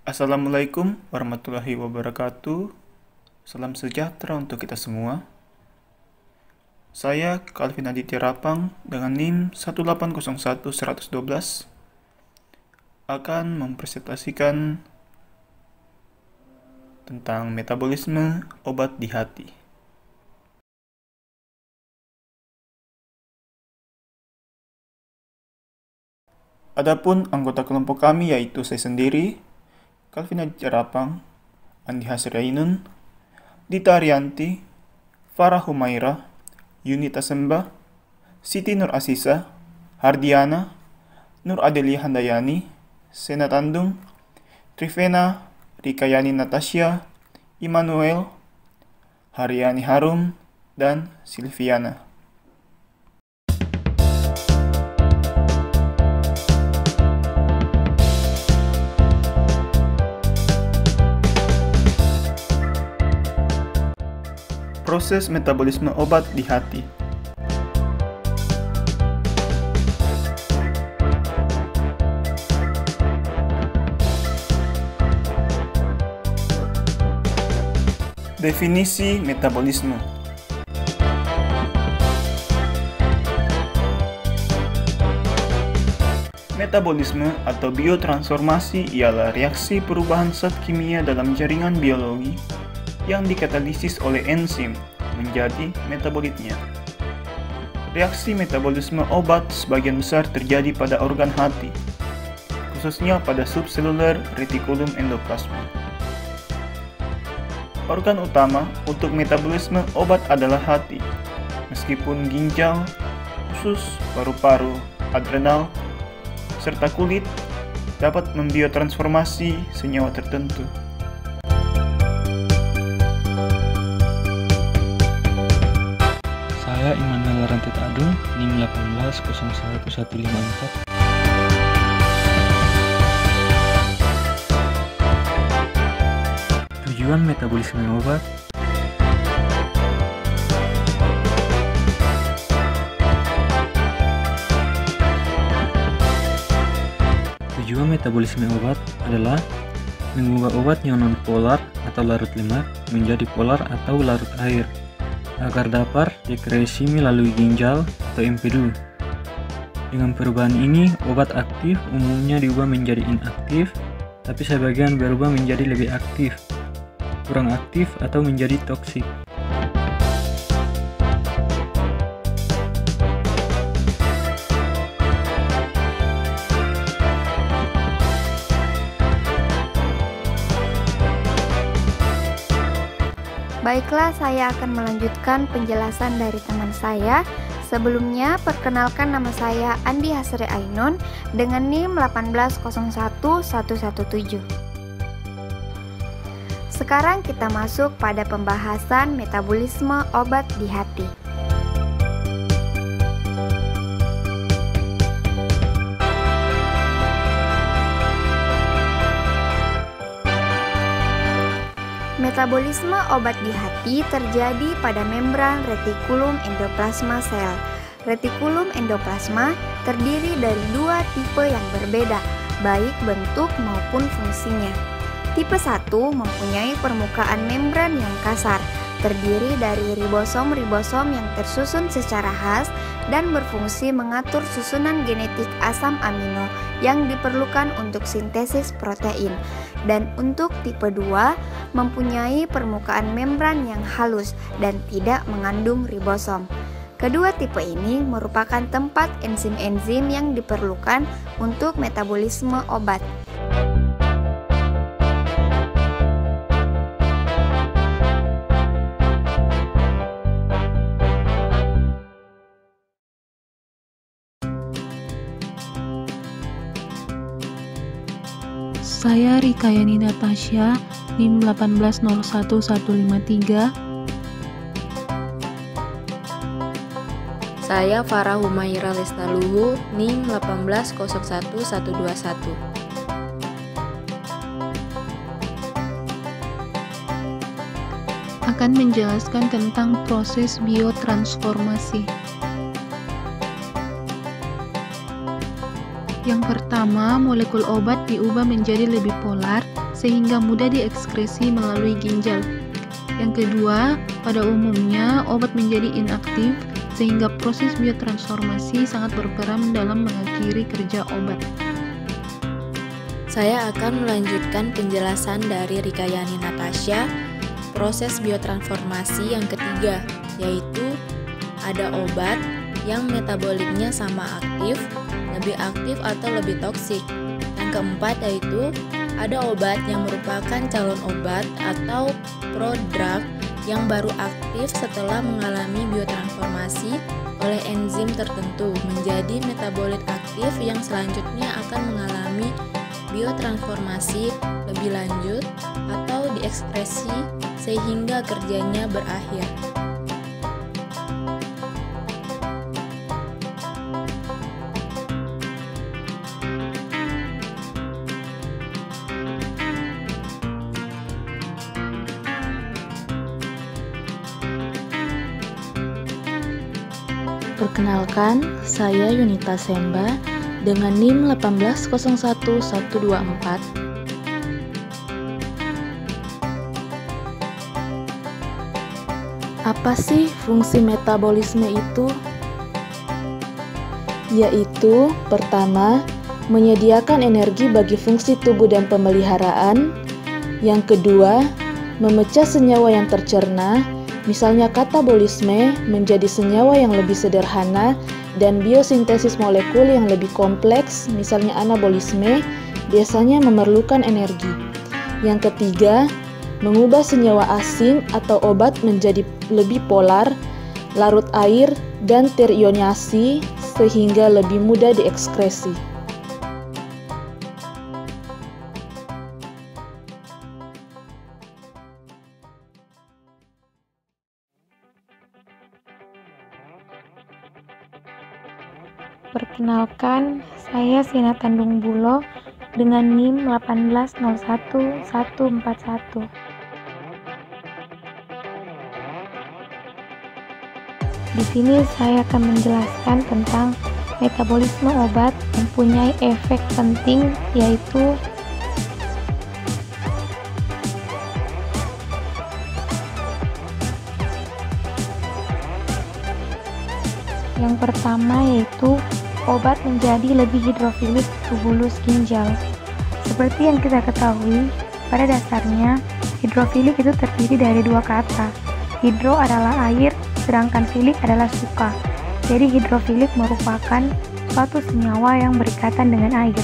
Assalamualaikum warahmatullahi wabarakatuh. Salam sejahtera untuk kita semua. Saya Calvin Aditya Rapang dengan NIM 1801112 akan mempresentasikan tentang metabolisme obat di hati. Adapun anggota kelompok kami yaitu saya sendiri, Calvin Aditya Rapang, Andi Hasri Ainun, Dita Arianti, Farah Humaira, Yunita Sembah, Siti Nur Asisa, Hardiana, Nur Adelia Handayani, Sena Tandung, Trivena, Rikayani Natasha, Immanuel, Haryani Harum, dan Silviana. Proses metabolisme obat di hati. Definisi metabolisme. Metabolisme atau biotransformasi ialah reaksi perubahan zat kimia dalam jaringan biologi yang dikatalisis oleh enzim menjadi metabolitnya. Reaksi metabolisme obat sebagian besar terjadi pada organ hati, khususnya pada subseluler retikulum endoplasma. Organ utama untuk metabolisme obat adalah hati, meskipun ginjal, usus, paru-paru, adrenal, serta kulit dapat membiotransformasi senyawa tertentu. Saya Immanuel Rantit Adung, NIM 1801154. Tujuan metabolisme obat. Tujuan metabolisme obat adalah mengubah obat yang non-polar atau larut lemak menjadi polar atau larut air, agar dapat degresi melalui ginjal atau empedu. Dengan perubahan ini, obat aktif umumnya diubah menjadi inaktif, tapi sebagian berubah menjadi lebih aktif, kurang aktif, atau menjadi toksik. Baiklah, saya akan melanjutkan penjelasan dari teman saya. Sebelumnya, perkenalkan nama saya Andi Hasri Ainun dengan NIM 1801117. Sekarang kita masuk pada pembahasan metabolisme obat di hati. Metabolisme obat di hati terjadi pada membran retikulum endoplasma sel. Retikulum endoplasma terdiri dari dua tipe yang berbeda, baik bentuk maupun fungsinya. Tipe 1 mempunyai permukaan membran yang kasar, terdiri dari ribosom-ribosom yang tersusun secara khas dan berfungsi mengatur susunan genetik asam amino yang diperlukan untuk sintesis protein. Dan untuk tipe 2 mempunyai permukaan membran yang halus dan tidak mengandung ribosom. Kedua tipe ini merupakan tempat enzim-enzim yang diperlukan untuk metabolisme obat. Saya Rikayani Natasha, NIM 1801153. Saya Farah Humaira Lestaluhu, NIM 1801121. Akan menjelaskan tentang proses biotransformasi. Yang pertama, molekul obat diubah menjadi lebih polar sehingga mudah diekskresi melalui ginjal. Yang kedua, pada umumnya obat menjadi inaktif sehingga proses biotransformasi sangat berperan dalam mengakhiri kerja obat. Saya akan melanjutkan penjelasan dari Rikayani Natasha, proses biotransformasi yang ketiga, yaitu ada obat yang metaboliknya sama aktif, lebih aktif atau lebih toksik. Yang keempat yaitu ada obat yang merupakan calon obat atau prodrug yang baru aktif setelah mengalami biotransformasi oleh enzim tertentu menjadi metabolit aktif yang selanjutnya akan mengalami biotransformasi lebih lanjut atau diekspresi sehingga kerjanya berakhir. Perkenalkan, saya Yunita Semba dengan NIM 1801124. Apa sih fungsi metabolisme itu? Yaitu, pertama, menyediakan energi bagi fungsi tubuh dan pemeliharaan. Yang kedua, memecah senyawa yang tercerna, misalnya katabolisme, menjadi senyawa yang lebih sederhana, dan biosintesis molekul yang lebih kompleks, misalnya anabolisme, biasanya memerlukan energi. Yang ketiga, mengubah senyawa asing atau obat menjadi lebih polar, larut air, dan terionasi sehingga lebih mudah diekskresi. Perkenalkan, saya Sina Tandung Bulo dengan NIM 1801141. Di sini saya akan menjelaskan tentang metabolisme obat mempunyai efek penting, yaitu yang pertama yaitu obat menjadi lebih hidrofilik tubulus ginjal. Seperti yang kita ketahui, pada dasarnya hidrofilik itu terdiri dari dua kata. Hidro adalah air, sedangkan filik adalah suka. Jadi hidrofilik merupakan suatu senyawa yang berikatan dengan air.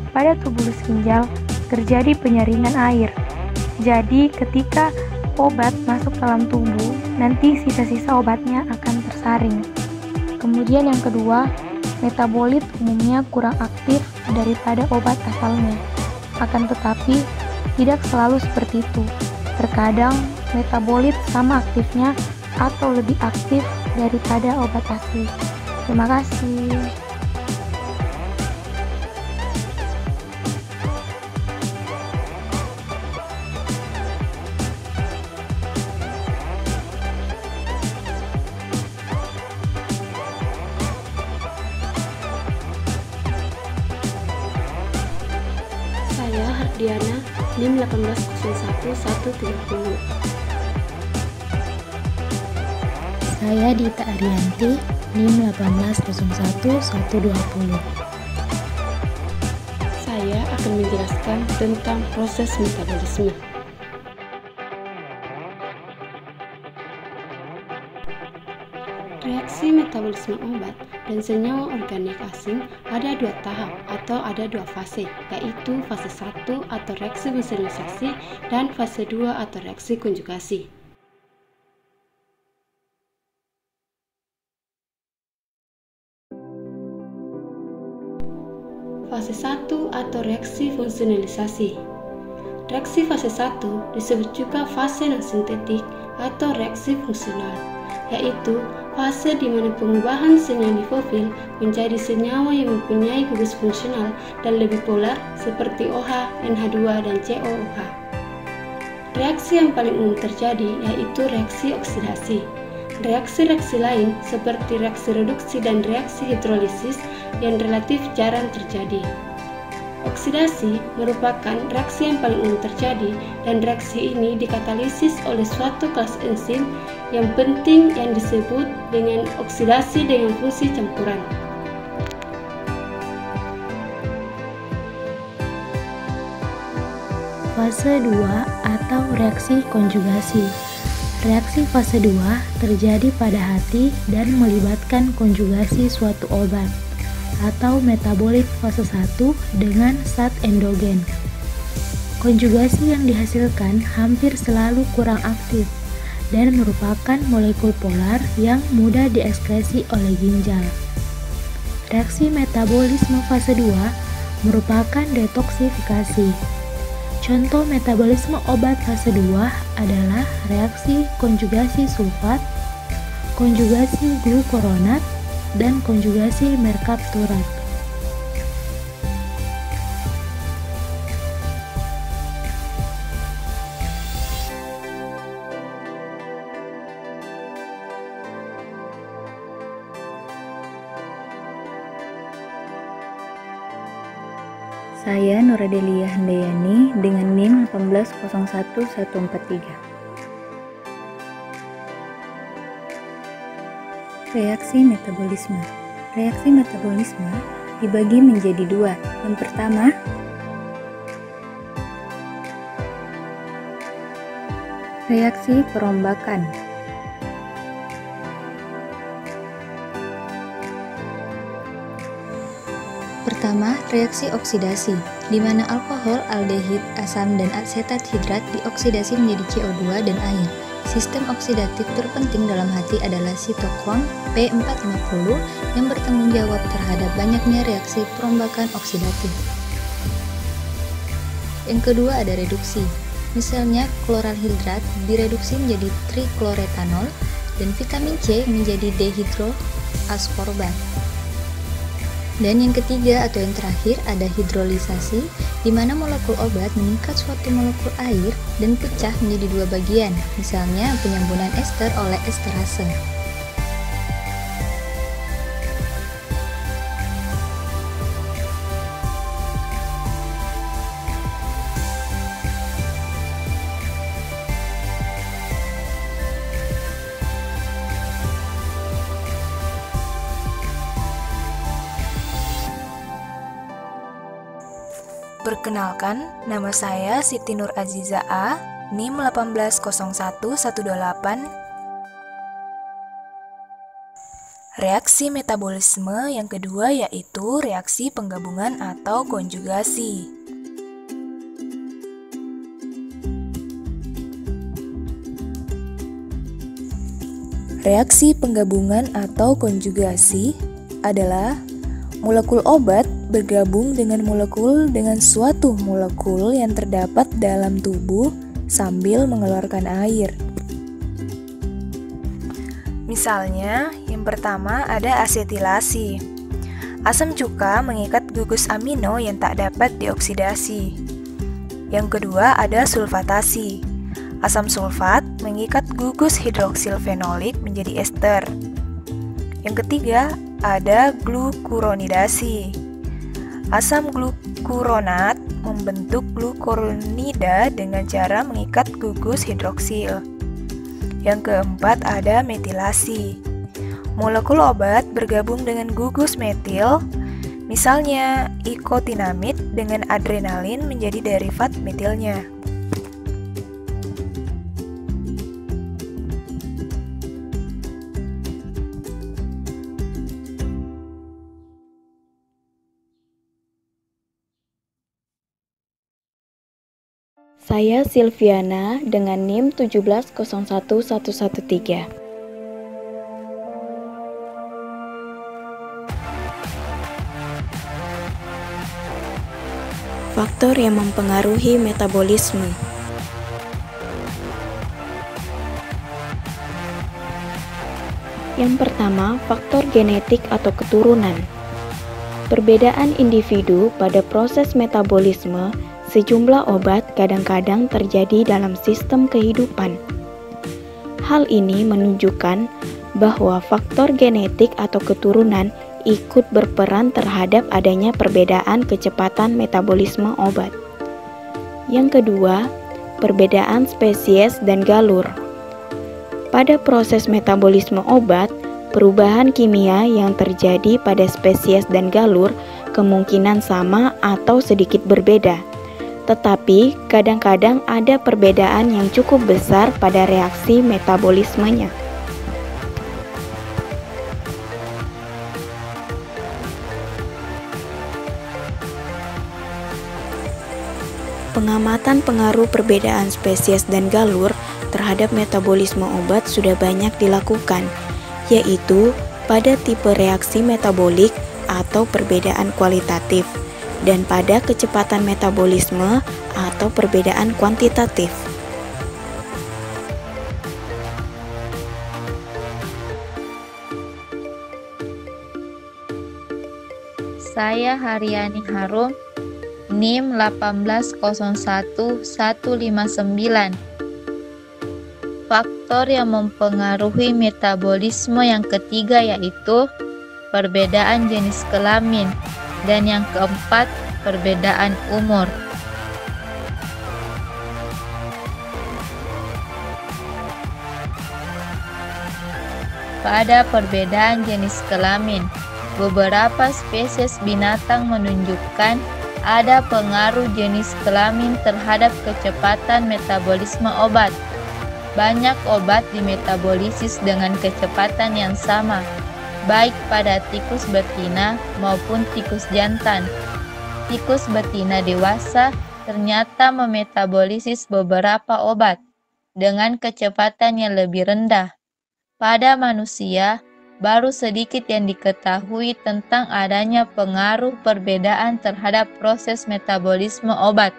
Pada tubulus ginjal terjadi penyaringan air. Jadi ketika obat masuk dalam tubuh, nanti sisa-sisa obatnya akan tersaring. Kemudian yang kedua, metabolit umumnya kurang aktif daripada obat asalnya. Akan tetapi, tidak selalu seperti itu. Terkadang, metabolit sama aktifnya atau lebih aktif daripada obat asli. Terima kasih. Saya Hardiana, NIM 1801130. Saya Dita Arianti, NIM 1801120. Saya akan menjelaskan tentang proses metabolisme. Reaksi metabolisme obat dan senyawa organik asing ada dua tahap atau ada dua fase, yaitu fase 1 atau reaksi fosilisasi dan fase 2 atau reaksi konjugasi. Fase 1 atau reaksi fungsionalisasi. Reaksi fase 1 disebut juga fase non-sintetik atau reaksi fungsional, yaitu fase di mana pengubahan senyawa nifofil menjadi senyawa yang mempunyai gugus fungsional dan lebih polar seperti OH, NH2, dan COOH. Reaksi yang paling umum terjadi yaitu reaksi oksidasi. Reaksi-reaksi lain seperti reaksi reduksi dan reaksi hidrolisis yang relatif jarang terjadi. Oksidasi merupakan reaksi yang paling umum terjadi, dan reaksi ini dikatalisis oleh suatu kelas enzim yang penting yang disebut dengan oksidasi dengan fungsi campuran. Fase 2 atau reaksi konjugasi. Reaksi fase 2 terjadi pada hati dan melibatkan konjugasi suatu obat atau metabolit fase 1 dengan zat endogen. Konjugasi yang dihasilkan hampir selalu kurang aktif dan merupakan molekul polar yang mudah diekskresi oleh ginjal. Reaksi metabolisme fase 2 merupakan detoksifikasi. Contoh metabolisme obat fase 2 adalah reaksi konjugasi sulfat, konjugasi glukuronat, dan konjugasi merkapturat. Saya Nuradelia Handayani dengan NIM 1801143. Reaksi metabolisme. Reaksi metabolisme dibagi menjadi dua. Yang pertama, reaksi perombakan. Pertama, reaksi oksidasi, di mana alkohol, aldehid, asam, dan asetat hidrat dioksidasi menjadi CO2 dan air. Sistem oksidatif terpenting dalam hati adalah sitokrom P450 yang bertanggung jawab terhadap banyaknya reaksi perombakan oksidatif. Yang kedua ada reduksi. Misalnya kloralhidrat direduksi menjadi trikloretanol dan vitamin C menjadi dehidroaskorbat. Dan yang ketiga atau yang terakhir ada hidrolisasi, di mana molekul obat mengikat suatu molekul air dan pecah menjadi dua bagian, misalnya penyambunan ester oleh esterase. Perkenalkan, nama saya Siti Nur Aziza A, NIM 1801128. Reaksi metabolisme yang kedua yaitu reaksi penggabungan atau konjugasi. Reaksi penggabungan atau konjugasi adalah molekul obat bergabung dengan suatu molekul yang terdapat dalam tubuh sambil mengeluarkan air. Misalnya, yang pertama ada asetilasi. Asam cuka mengikat gugus amino yang tak dapat dioksidasi. Yang kedua ada sulfatasi. Asam sulfat mengikat gugus hidroksilfenolik menjadi ester. Yang ketiga ada glukuronidasi. Asam glukuronat membentuk glukuronida dengan cara mengikat gugus hidroksil. Yang keempat ada metilasi. Molekul obat bergabung dengan gugus metil, misalnya ikotinamid dengan adrenalin menjadi derivat metilnya. Saya Silviana dengan NIM 1701113. Faktor yang mempengaruhi metabolisme. Yang pertama, faktor genetik atau keturunan. Perbedaan individu pada proses metabolisme sejumlah obat kadang-kadang terjadi dalam sistem kehidupan. Hal ini menunjukkan bahwa faktor genetik atau keturunan ikut berperan terhadap adanya perbedaan kecepatan metabolisme obat. Yang kedua, perbedaan spesies dan galur. Pada proses metabolisme obat, perubahan kimia yang terjadi pada spesies dan galur kemungkinan sama atau sedikit berbeda. Tetapi, kadang-kadang ada perbedaan yang cukup besar pada reaksi metabolismenya. Pengamatan pengaruh perbedaan spesies dan galur terhadap metabolisme obat sudah banyak dilakukan, yaitu pada tipe reaksi metabolik atau perbedaan kualitatif, dan pada kecepatan metabolisme atau perbedaan kuantitatif. Saya Haryani Harum, NIM 1801159. Faktor yang mempengaruhi metabolisme yang ketiga yaitu perbedaan jenis kelamin, dan yang keempat perbedaan umur. Pada perbedaan jenis kelamin, beberapa spesies binatang menunjukkan ada pengaruh jenis kelamin terhadap kecepatan metabolisme obat. Banyak obat dimetabolisis dengan kecepatan yang sama, baik pada tikus betina maupun tikus jantan. Tikus betina dewasa ternyata memetabolisis beberapa obat dengan kecepatan yang lebih rendah. Pada manusia, baru sedikit yang diketahui tentang adanya pengaruh perbedaan terhadap proses metabolisme obat.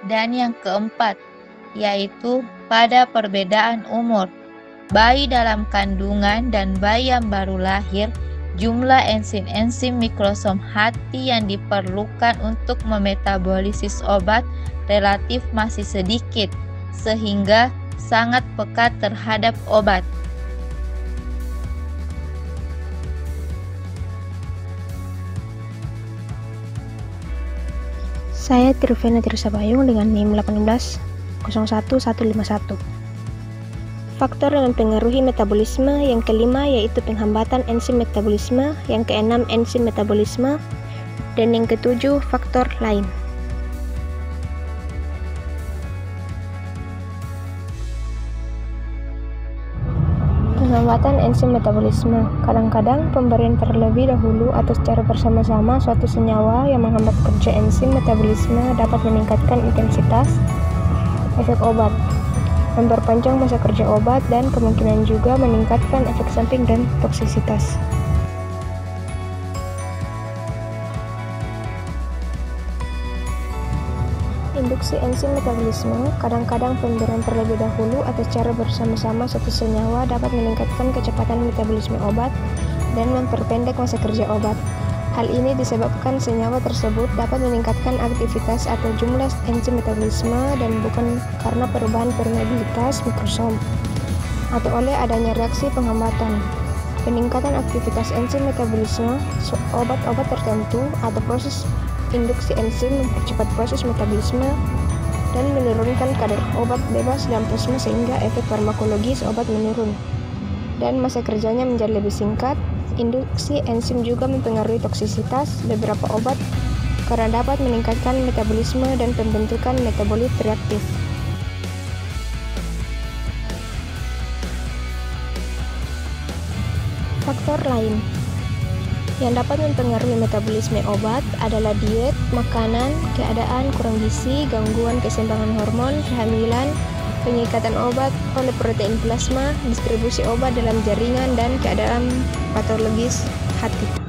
Dan yang keempat, yaitu pada perbedaan umur. Bayi dalam kandungan dan bayi yang baru lahir, jumlah enzim-enzim mikrosom hati yang diperlukan untuk memetabolisis obat relatif masih sedikit, sehingga sangat peka terhadap obat. Saya Tirvena Tirsabayung dengan NIM 1801151. Faktor yang mempengaruhi metabolisme yang kelima yaitu penghambatan enzim metabolisme, yang keenam enzim metabolisme, dan yang ketujuh faktor lain. Penghambatan enzim metabolisme. Kadang-kadang pemberian terlebih dahulu atau secara bersama-sama suatu senyawa yang menghambat kerja enzim metabolisme dapat meningkatkan intensitas efek obat, memperpanjang masa kerja obat, dan kemungkinan juga meningkatkan efek samping dan toksisitas. Induksi enzim metabolisme. Kadang-kadang pemberian terlebih dahulu atau secara bersama-sama suatu senyawa dapat meningkatkan kecepatan metabolisme obat dan memperpendek masa kerja obat. Hal ini disebabkan senyawa tersebut dapat meningkatkan aktivitas atau jumlah enzim metabolisme dan bukan karena perubahan permeabilitas mikrosom atau oleh adanya reaksi penghambatan. Peningkatan aktivitas enzim metabolisme obat-obat tertentu atau proses induksi enzim mempercepat proses metabolisme dan menurunkan kadar obat bebas dalam plasma sehingga efek farmakologis obat menurun dan masa kerjanya menjadi lebih singkat. Induksi enzim juga mempengaruhi toksisitas beberapa obat karena dapat meningkatkan metabolisme dan pembentukan metabolit reaktif. Faktor lain yang dapat mempengaruhi metabolisme obat adalah diet, makanan, keadaan kurang gizi, gangguan keseimbangan hormon, kehamilan, pengikatan obat oleh protein plasma, distribusi obat dalam jaringan, dan keadaan patologis hati.